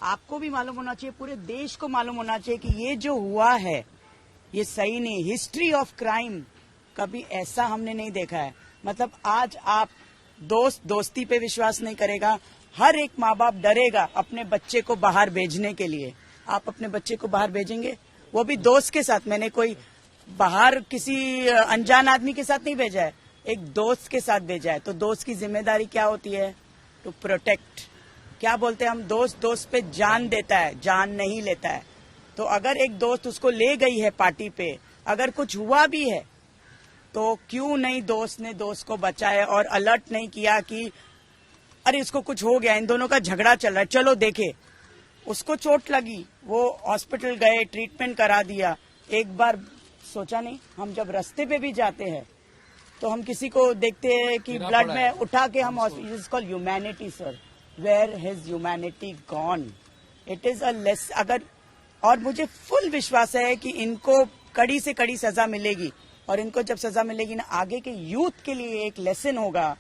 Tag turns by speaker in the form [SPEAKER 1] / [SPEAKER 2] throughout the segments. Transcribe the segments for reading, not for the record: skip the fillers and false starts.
[SPEAKER 1] आपको भी मालूम होना चाहिए, पूरे देश को मालूम होना चाहिए कि ये जो हुआ है ये सही नहीं। हिस्ट्री ऑफ क्राइम कभी ऐसा हमने नहीं देखा है। मतलब आज आप दोस्ती पे विश्वास नहीं करेगा, हर एक माँ बाप डरेगा अपने बच्चे को बाहर भेजने के लिए। आप अपने बच्चे को बाहर भेजेंगे, वो भी दोस्त के साथ। मैंने कोई बाहर किसी अनजान आदमी के साथ नहीं भेजा है, एक दोस्त के साथ भेजा है। तो दोस्त की जिम्मेदारी क्या होती है? To protect. क्या बोलते हैं हम, दोस्त पे जान देता है, जान नहीं लेता है। तो अगर एक दोस्त उसको ले गई है पार्टी पे, अगर कुछ हुआ भी है तो क्यों नहीं दोस्त ने दोस्त को बचाया और अलर्ट नहीं किया कि अरे इसको कुछ हो गया, इन दोनों का झगड़ा चल रहा है, चलो देखे। उसको चोट लगी, वो हॉस्पिटल गए, ट्रीटमेंट करा दिया। एक बार सोचा नहीं? हम जब रास्ते पे भी जाते हैं तो हम किसी को देखते हैं कि ब्लड में उठा के हम, it is called humanity sir. Where has humanity gone? It is a less. अगर, और मुझे फुल विश्वास है कि इनको कड़ी से कड़ी सजा मिलेगी, और इनको जब सजा मिलेगी ना, आगे के यूथ के लिए एक लेसन होगा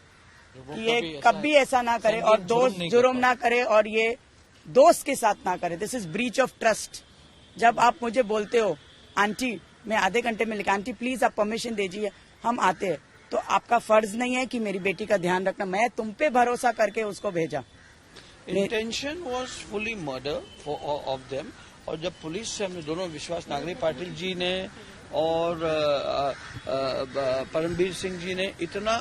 [SPEAKER 1] कि ये कभी ऐसा ना करे और दोस्त जुर्म ना करे और ये दोस्त के साथ ना करे। This is breach of trust. जब आप मुझे बोलते हो आंटी, मैं आधे घंटे में लिखा आंटी प्लीज आप परमिशन दीजिए, हम आते हैं, तो आपका फर्ज नहीं है कि मेरी बेटी का ध्यान रखना। मैं तुम पे भरोसा करके उसको भेजा।
[SPEAKER 2] Intention was fully murder of them. और जब पुलिस से हमने दोनों विश्वास नागरी पाटिल जी ने और परमवीर सिंह जी ने इतना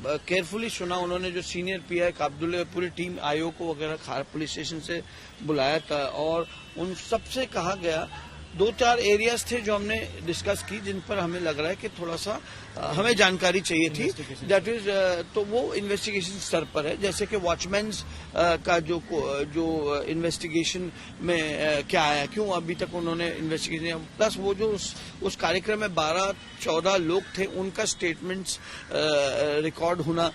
[SPEAKER 2] केयरफुली सुना, उन्होंने जो सीनियर पीआई काब्दुल्ले पूरी टीम आयोग को वगैरह पुलिस स्टेशन से बुलाया था, और उन सबसे कहा गया, 2-4 एरियाज थे जो हमने डिस्कस की जिन पर हमें लग रहा है कि थोड़ा सा हमें जानकारी चाहिए थी। दैट इज, तो वो इन्वेस्टिगेशन स्तर पर है। जैसे कि वॉचमैन्स का जो इन्वेस्टिगेशन में क्या आया, क्यों अभी तक उन्होंने इन्वेस्टिगेशन, प्लस वो जो उस कार्यक्रम में 12-14 लोग थे उनका स्टेटमेंट्स रिकॉर्ड होना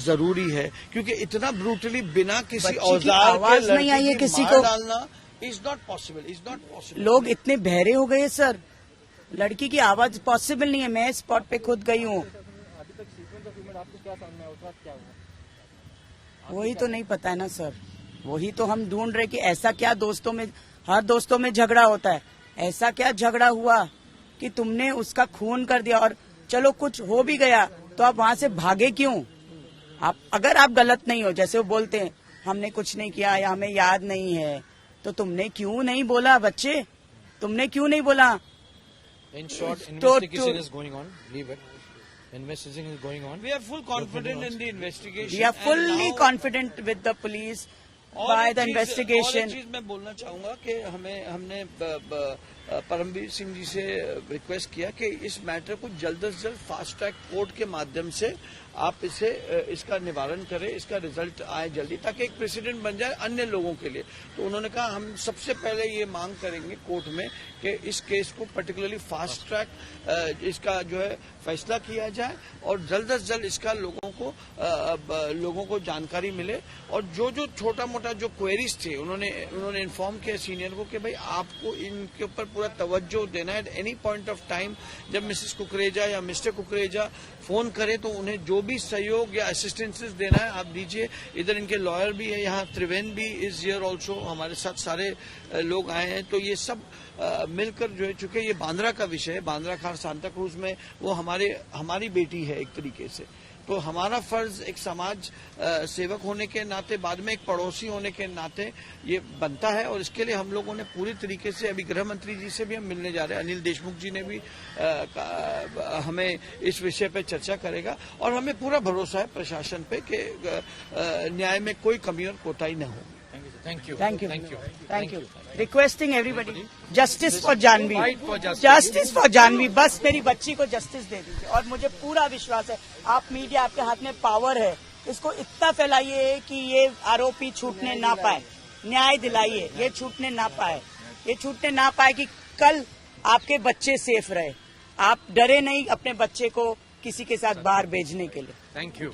[SPEAKER 2] जरूरी है, क्योंकि इतना ब्रूटली बिना किसी औजार के लड़की की मार डालना इज नॉट पॉसिबल।
[SPEAKER 1] लोग इतने बहरे हो गए सर, लड़की की आवाज पॉसिबल नहीं है। मैं स्पॉट पे खुद गई हूँ। वही तो नहीं पता है ना सर, वही तो हम ढूंढ रहे कि ऐसा क्या दोस्तों में, हर दोस्तों में झगड़ा होता है, ऐसा क्या झगड़ा हुआ कि तुमने उसका खून कर दिया? और चलो कुछ हो भी गया तो आप वहां से भागे क्यों? अगर आप गलत नहीं हो, जैसे वो बोलते हैं हमने कुछ नहीं किया या हमें याद नहीं है, तो तुमने क्यों नहीं बोला? बच्चे, तुमने क्यों नहीं बोला?
[SPEAKER 3] In short, investigation is going on. Leave it. Investigation is going on.
[SPEAKER 2] We are full confident in the investigation.
[SPEAKER 1] We are fully confident with the police by the investigation.
[SPEAKER 2] और एक चीज मैं बोलना चाहूंगा कि हमने परमवीर सिंह जी से रिक्वेस्ट किया कि इस मैटर को जल्द से जल्द फास्ट ट्रैक कोर्ट के माध्यम से आप इसका निवारण करें, इसका रिजल्ट आए जल्दी, ताकि एक प्रेसिडेंट बन जाए अन्य लोगों के लिए। तो उन्होंने कहा हम सबसे पहले ये मांग करेंगे कोर्ट में कि इस केस को पर्टिकुलरली फास्ट ट्रैक इसका जो है फैसला किया जाए और जल्द से जल्द इसका लोगों को जानकारी मिले। और जो छोटा मोटा जो क्वेरीज थे उन्होंने इन्फॉर्म किया सीनियर को कि भाई आपको इनके ऊपर पूरा तवज्जो देना है। At any point of time जब मिसेस कुकरेजा या मिस्टर कुकरेजा फोन करे तो उन्हें जो भी सहयोग या असिस्टेंसेस देना है आप दीजिए। इधर इनके लॉयर भी है, यहाँ त्रिवेन भी इज हियर ऑल्सो, हमारे साथ सारे लोग आए हैं। तो ये सब मिलकर जो है, चूंकि ये बांद्रा का विषय है, बांद्रा खार सांता क्रूज में वो हमारी बेटी है एक तरीके से, तो हमारा फर्ज एक समाज सेवक होने के नाते, बाद में एक पड़ोसी होने के नाते ये बनता है। और इसके लिए हम लोगों ने पूरी तरीके से, अभी गृह मंत्री जी से भी हम मिलने जा रहे हैं, अनिल देशमुख जी ने भी हमें इस विषय पे चर्चा करेगा। और हमें पूरा भरोसा है प्रशासन पे कि न्याय में कोई कमी और कोताही न हो।
[SPEAKER 3] Thank you.
[SPEAKER 1] Thank you.
[SPEAKER 3] Thank you.
[SPEAKER 1] Thank you. Requesting everybody, justice for Janvi. Justice for Janvi. बस मेरी बच्ची को जस्टिस दे दीजिए। और मुझे पूरा विश्वास है, आप मीडिया, आपके हाथ में पावर है, इसको इतना फैलाइए कि ये आरोपी छूटने ना पाए, न्याय दिलाइए, ये छूटने ना पाए कि कल आपके बच्चे सेफ रहे। आप डरे नहीं अपने बच्चे को किसी के साथ बाहर भेजने के लिए।
[SPEAKER 3] Thank you.